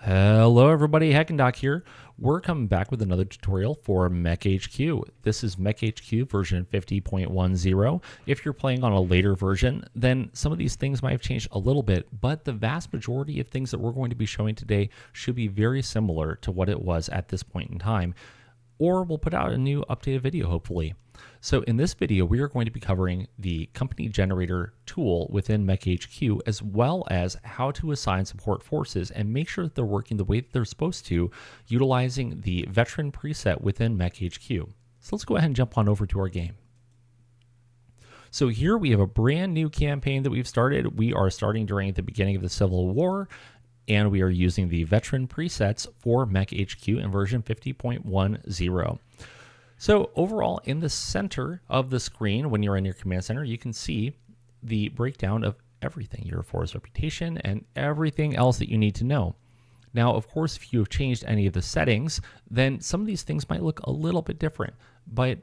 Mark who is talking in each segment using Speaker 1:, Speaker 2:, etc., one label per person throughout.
Speaker 1: Hello everybody, Hackendoc here. We're coming back with another tutorial for MekHQ. This is MekHQ version 50.10. If you're playing on a later version, then some of these things might have changed a little bit, but the vast majority of things that we're going to be showing today should be very similar to what it was at this point in time, or we'll put out a new updated video hopefully. So in this video, we are going to be covering the company generator tool within MekHQ, as well as how to assign support forces and make sure that they're working the way that they're supposed to, utilizing the veteran preset within MekHQ. So let's go ahead and jump on over to our game. So here we have a brand new campaign that we've started. We are starting during the beginning of the Civil War, and we are using the veteran presets for MekHQ in version 50.10. So overall, in the center of the screen, when you're in your command center, you can see the breakdown of everything, your force reputation and everything else that you need to know. Now, of course, if you have changed any of the settings, then some of these things might look a little bit different, but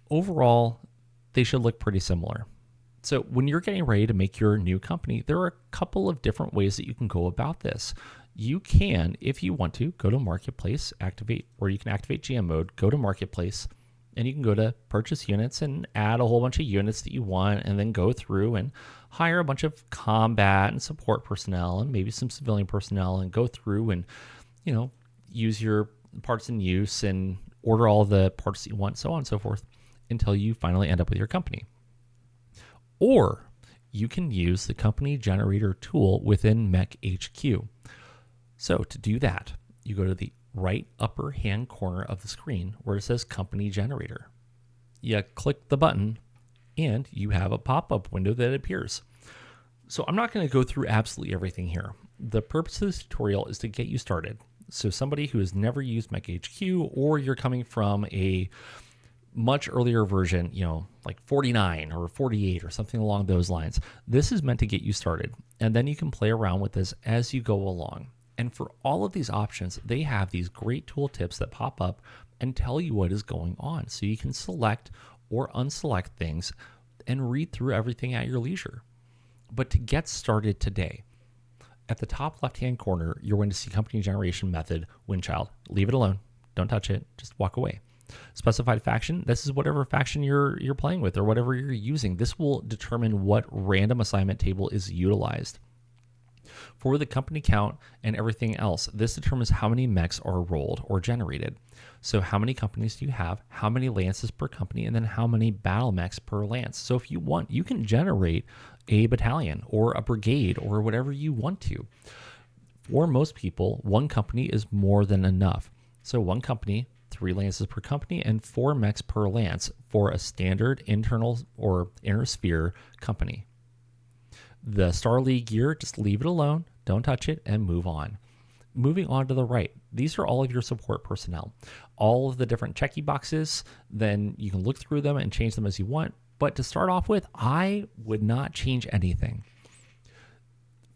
Speaker 1: overall, they should look pretty similar. So when you're getting ready to make your new company, there are a couple of different ways that you can go about this. You can, if you want to, go to Marketplace, activate, or you can activate GM mode, go to Marketplace, and you can go to Purchase Units and add a whole bunch of units that you want, and then go through and hire a bunch of combat and support personnel and maybe some civilian personnel, and go through and, use your parts in use and order all the parts that you want, so on and so forth, until you finally end up with your company. Or you can use the company generator tool within MekHQ. So to do that, you go to the right upper hand corner of the screen where it says company generator. You click the button and you have a pop-up window that appears. So I'm not going to go through absolutely everything here. The purpose of this tutorial is to get you started. So somebody who has never used MekHQ, or you're coming from a much earlier version, like 49 or 48 or something along those lines. This is meant to get you started, and then you can play around with this as you go along. And for all of these options, they have these great tooltips that pop up and tell you what is going on. So you can select or unselect things and read through everything at your leisure. But to get started today, at the top left-hand corner, you're going to see company generation method, Windchild. Leave it alone. Don't touch it. Just walk away. Specified faction, this is whatever faction you're playing with or whatever you're using. This will determine what random assignment table is utilized. For the company count and everything else, this determines how many mechs are rolled or generated. So how many companies do you have, how many lances per company, and then how many battle mechs per lance. So if you want, you can generate a battalion or a brigade or whatever you want to. For most people, one company is more than enough. So one company, 3 lances per company, and 4 mechs per lance for a standard internal or inner sphere company. The Star League gear, just leave it alone, don't touch it, and move on. Moving on to the right, these are all of your support personnel. All of the different checky boxes, then you can look through them and change them as you want. But to start off with, I would not change anything.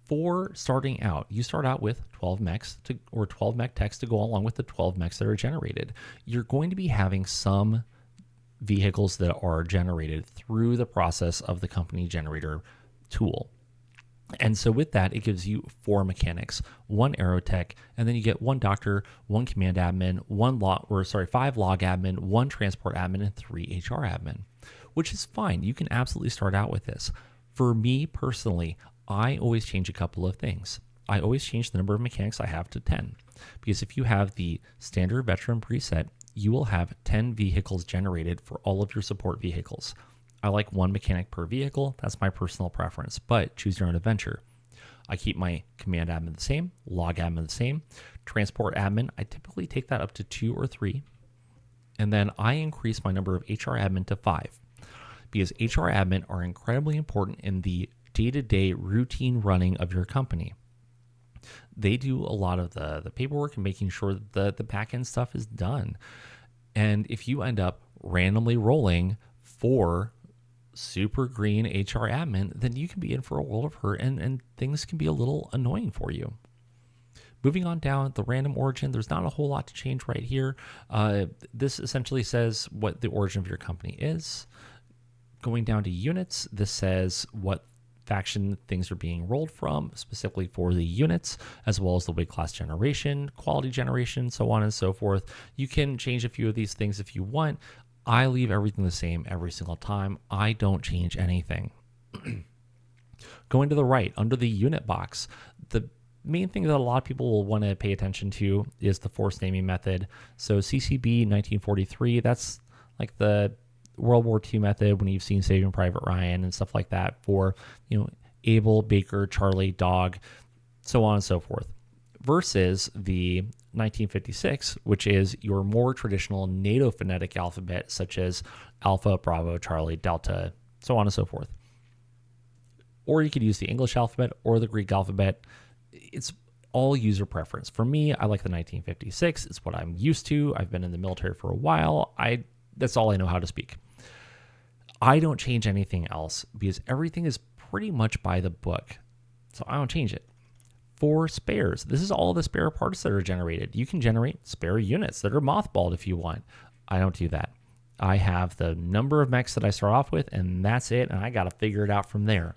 Speaker 1: For starting out, you start out with 12 mechs or 12 mech techs to go along with the 12 mechs that are generated. You're going to be having some vehicles that are generated through the process of the company generator tool. And so with that, it gives you 4 mechanics, 1 aerotech, and then you get 1 doctor, 1 command admin, 5 log admin, 1 transport admin, and 3 HR admin, which is fine. You can absolutely start out with this. For me personally, I always change a couple of things. I always change the number of mechanics I have to 10, because if you have the standard veteran preset, you will have 10 vehicles generated for all of your support vehicles. I like 1 mechanic per vehicle. That's my personal preference, but choose your own adventure. I keep my command admin the same, log admin the same, transport admin, I typically take that up to 2 or 3, and then I increase my number of HR admin to 5, because HR admin are incredibly important in the day-to-day routine running of your company. They do a lot of the paperwork and making sure that the back-end stuff is done. And if you end up randomly rolling 4 super green HR admin, then you can be in for a world of hurt and things can be a little annoying for you. Moving on down, the random origin, there's not a whole lot to change right here. This essentially says what the origin of your company is. Going down to units, this says what faction things are being rolled from, specifically for the units, as well as the weight class generation, quality generation, so on and so forth. You can change a few of these things if you want. I leave everything the same every single time. I don't change anything. Going to the right, under the unit box, the main thing that a lot of people will want to pay attention to is the force naming method. So CCB 1943, that's like the World War II method when you've seen Saving Private Ryan and stuff like that for, Abel, Baker, Charlie, Dog, so on and so forth. Versus the 1956, which is your more traditional NATO phonetic alphabet, such as Alpha, Bravo, Charlie, Delta, so on and so forth. Or you could use the English alphabet or the Greek alphabet. It's all user preference. For me, I like the 1956. It's what I'm used to. I've been in the military for a while. That's all I know how to speak. I don't change anything else because everything is pretty much by the book. So I don't change it. For spares, this is all the spare parts that are generated. You can generate spare units that are mothballed if you want. I don't do that. I have the number of mechs that I start off with, and that's it, and I got to figure it out from there.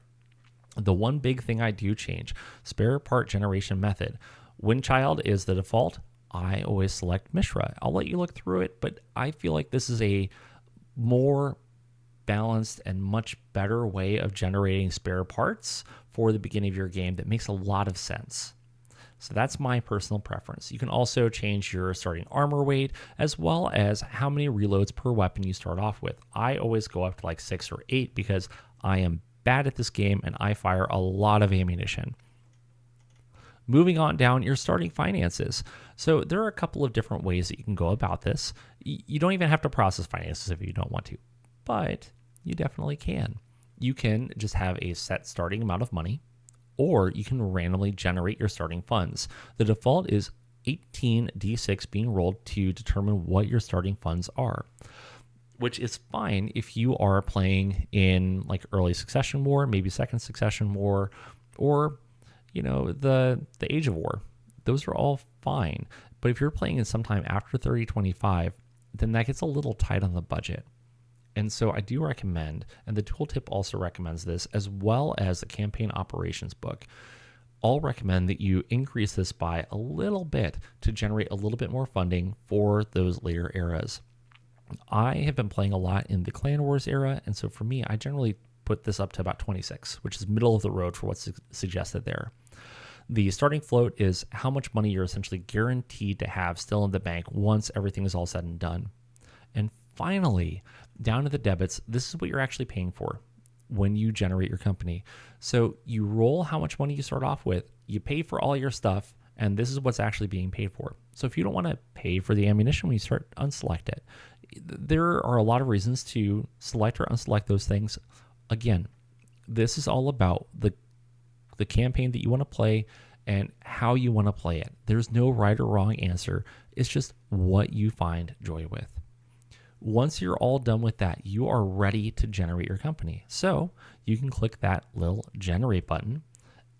Speaker 1: The one big thing I do change, spare part generation method. Windchild is the default. I always select Mishra. I'll let you look through it, but I feel like this is a more balanced and much better way of generating spare parts for the beginning of your game that makes a lot of sense. So that's my personal preference. You can also change your starting armor weight as well as how many reloads per weapon you start off with. I always go up to like 6 or 8 because I am bad at this game and I fire a lot of ammunition. Moving on down, your starting finances. So there are a couple of different ways that you can go about this. You don't even have to process finances if you don't want to, but you definitely can. You can just have a set starting amount of money, or you can randomly generate your starting funds. The default is 18d6 being rolled to determine what your starting funds are, which is fine if you are playing in like early succession war, maybe second succession war, or the Age of War. Those are all fine. But if you're playing in sometime after 3025, then that gets a little tight on the budget. And so I do recommend, and the tooltip also recommends this, as well as the campaign operations book. I'll recommend that you increase this by a little bit to generate a little bit more funding for those later eras. I have been playing a lot in the Clan Wars era, and so for me, I generally put this up to about 26, which is middle of the road for what's suggested there. The starting float is how much money you're essentially guaranteed to have still in the bank once everything is all said and done. And finally, down to the debits, this is what you're actually paying for when you generate your company. So you roll how much money you start off with, you pay for all your stuff, and this is what's actually being paid for. So if you don't want to pay for the ammunition when you start, unselect it. There are a lot of reasons to select or unselect those things. Again, this is all about the campaign that you want to play and how you want to play it. There's no right or wrong answer. It's just what you find joy with. Once you're all done with that, you are ready to generate your company. So you can click that little generate button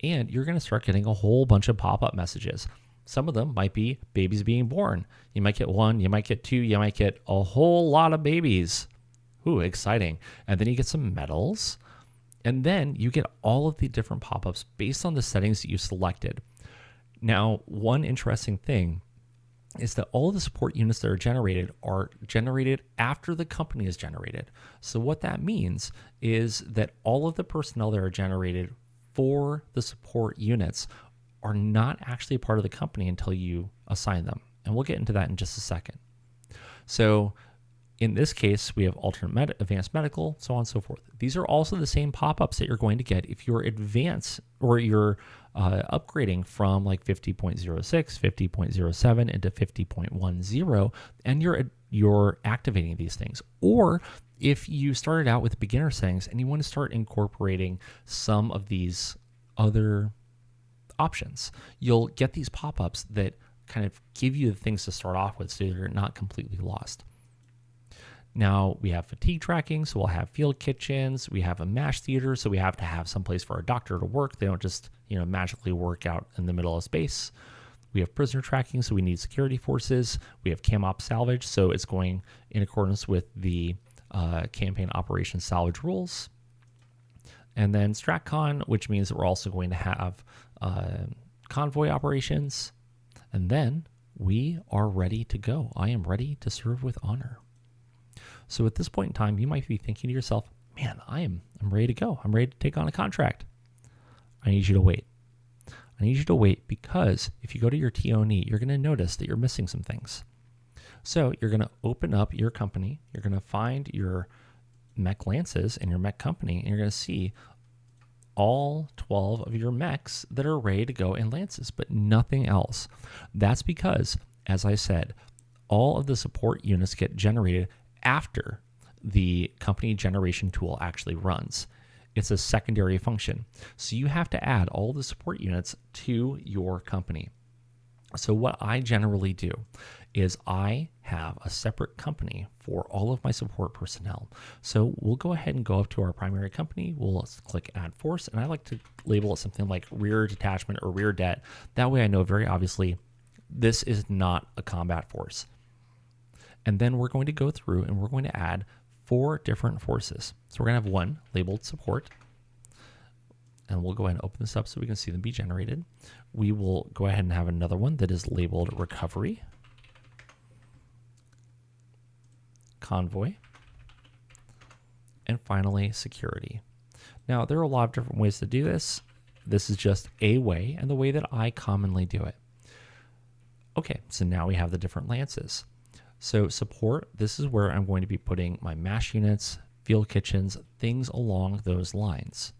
Speaker 1: and you're going to start getting a whole bunch of pop-up messages. Some of them might be babies being born. You might get 1, you might get 2, you might get a whole lot of babies. Ooh, exciting. And then you get some medals. And then you get all of the different pop-ups based on the settings that you selected. Now, one interesting thing is that all of the support units that are generated after the company is generated. So what that means is that all of the personnel that are generated for the support units are not actually part of the company until you assign them. And we'll get into that in just a second. So in this case, we have alternate advanced medical, so on and so forth. These are also the same pop-ups that you're going to get if you're advanced or you're upgrading from like 50.06, 50.07 into 50.10, and you're activating these things. Or if you started out with beginner settings and you want to start incorporating some of these other options, you'll get these pop-ups that kind of give you the things to start off with so you're not completely lost. Now we have fatigue tracking, so we'll have field kitchens. We have a MASH theater, so we have to have some place for a doctor to work. They don't just, magically work out in the middle of space. We have prisoner tracking, so we need security forces. We have cam op salvage, so it's going in accordance with the campaign operations salvage rules. And then StratCon, which means that we're also going to have convoy operations. And then we are ready to go. I am ready to serve with honor. So at this point in time, you might be thinking to yourself, man, I'm ready to go. I'm ready to take on a contract. I need you to wait. I need you to wait because if you go to your TO&E, you're going to notice that you're missing some things. So you're going to open up your company. You're going to find your mech lances and your mech company, and you're going to see all 12 of your mechs that are ready to go in lances, but nothing else. That's because, as I said, all of the support units get generated after the company generation tool actually runs. It's a secondary function. So you have to add all the support units to your company. So what I generally do is I have a separate company for all of my support personnel. So we'll go ahead and go up to our primary company. We'll click add force, and I like to label it something like rear detachment or rear det. That way I know very obviously this is not a combat force. And then we're going to go through and we're going to add 4 different forces. So we're going to have one labeled support. And we'll go ahead and open this up so we can see them be generated. We will go ahead and have another one that is labeled recovery, convoy, and finally security. Now, there are a lot of different ways to do this. This is just a way and the way that I commonly do it. Okay, so now we have the different lances. So support, this is where I'm going to be putting my MASH units, field kitchens, things along those lines.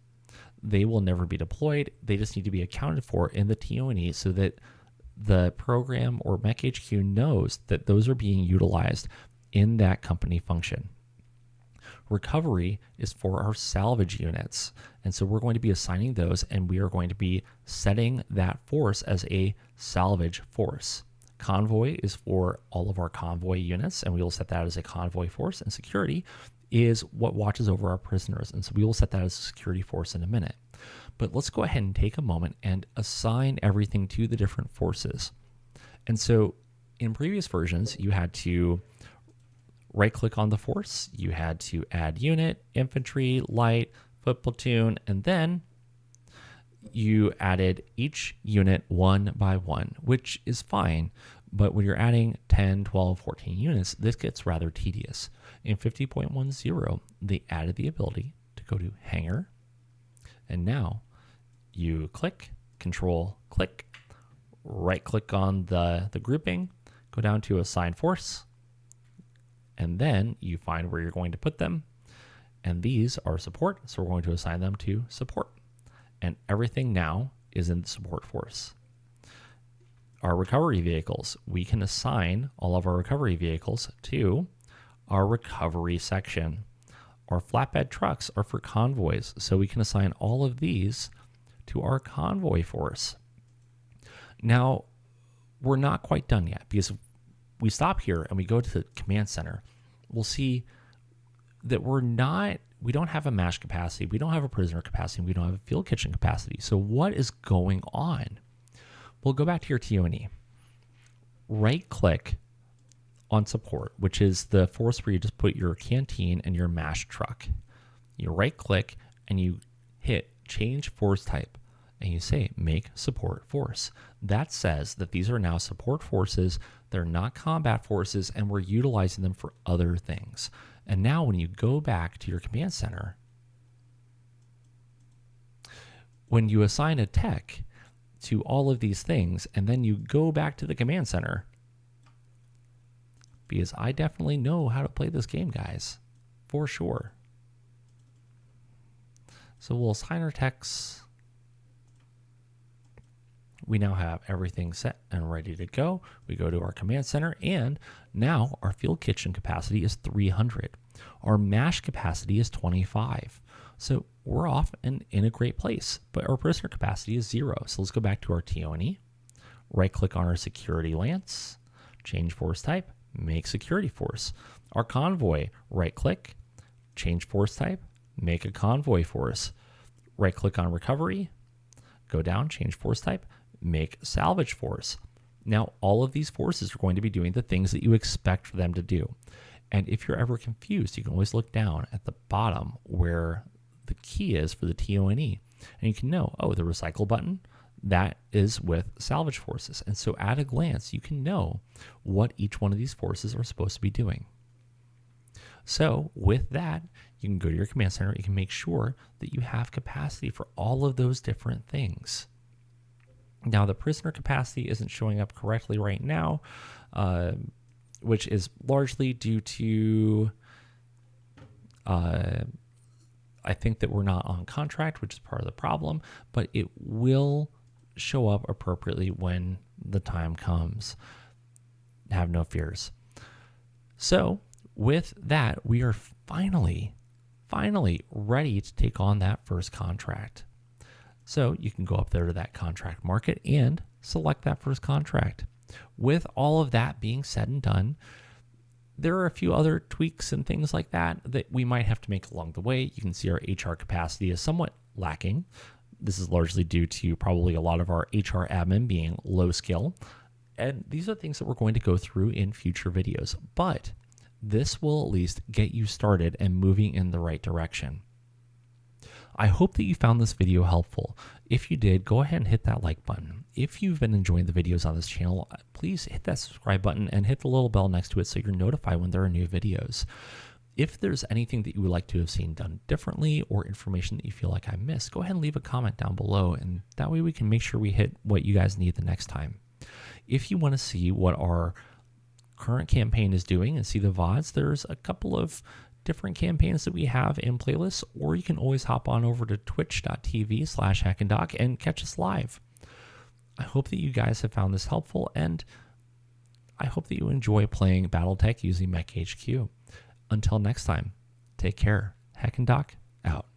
Speaker 1: They will never be deployed. They just need to be accounted for in the TO&E so that the program or MekHQ knows that those are being utilized in that company function. Recovery is for our salvage units. And so we're going to be assigning those, and we are going to be setting that force as a salvage force. Convoy is for all of our convoy units, and we will set that as a convoy force. And security is what watches over our prisoners. And so we will set that as a security force in a minute. But let's go ahead and take a moment and assign everything to the different forces. And so in previous versions, you had to right click on the force. You had to add unit, infantry, light, foot platoon, and then you added each unit one by one, which is fine. But when you're adding 10, 12, 14 units, this gets rather tedious. In 50.10, they added the ability to go to hangar. And now you click, control, click, right click on the grouping, go down to assign force, and then you find where you're going to put them. And these are support, so we're going to assign them to support. And everything now is in the support force. Our recovery vehicles, we can assign all of our recovery vehicles to our recovery section. Our flatbed trucks are for convoys, so we can assign all of these to our convoy force. Now, we're not quite done yet, because if we stop here and we go to the command center, we'll see that we don't have a MASH capacity, we don't have a prisoner capacity, we don't have a field kitchen capacity. So what is going on? We'll go back to your TO&E. Right click on support, which is the force where you just put your canteen and your MASH truck. You right click and you hit change force type and you say make support force. That says that these are now support forces. They're not combat forces, and we're utilizing them for other things. And now when you go back to your command center, when you assign a tech to all of these things, and then you go back to the command center, because I definitely know how to play this game, guys, for sure. So we'll assign our techs. We now have everything set and ready to go. We go to our command center, and now our field kitchen capacity is 300. Our MASH capacity is 25. So we're off and in a great place, but our prisoner capacity is 0. So let's go back to our TO&E, right click on our security lance, change force type, make security force. Our convoy, right click, change force type, make a convoy force. Right click on recovery, go down, change force type, make salvage force. Now, all of these forces are going to be doing the things that you expect for them to do. And if you're ever confused, you can always look down at the bottom where the key is for the TO&E. And you can know, oh, the recycle button, that is with salvage forces. And so at a glance, you can know what each one of these forces are supposed to be doing. So with that, you can go to your command center. You can make sure that you have capacity for all of those different things. Now, the prisoner capacity isn't showing up correctly right now, which is largely due to, I think that we're not on contract, which is part of the problem, but it will show up appropriately when the time comes. Have no fears. So with that, we are finally ready to take on that first contract. So you can go up there to that contract market and select that first contract. With all of that being said and done, there are a few other tweaks and things like that that we might have to make along the way. You can see our HR capacity is somewhat lacking. This is largely due to probably a lot of our HR admin being low skill. And these are things that we're going to go through in future videos. But this will at least get you started and moving in the right direction. I hope that you found this video helpful. If you did, go ahead and hit that like button. If you've been enjoying the videos on this channel, please hit that subscribe button and hit the little bell next to it so you're notified when there are new videos. If there's anything that you would like to have seen done differently or information that you feel like I missed, go ahead and leave a comment down below, and that way we can make sure we hit what you guys need the next time. If you want to see what our current campaign is doing and see the VODs, there's a couple of different campaigns that we have in playlists, or you can always hop on over to twitch.tv/hackanddoc and catch us live. I hope that you guys have found this helpful, and I hope that you enjoy playing Battletech using MekHQ. Until next time, take care. HackandDoc out.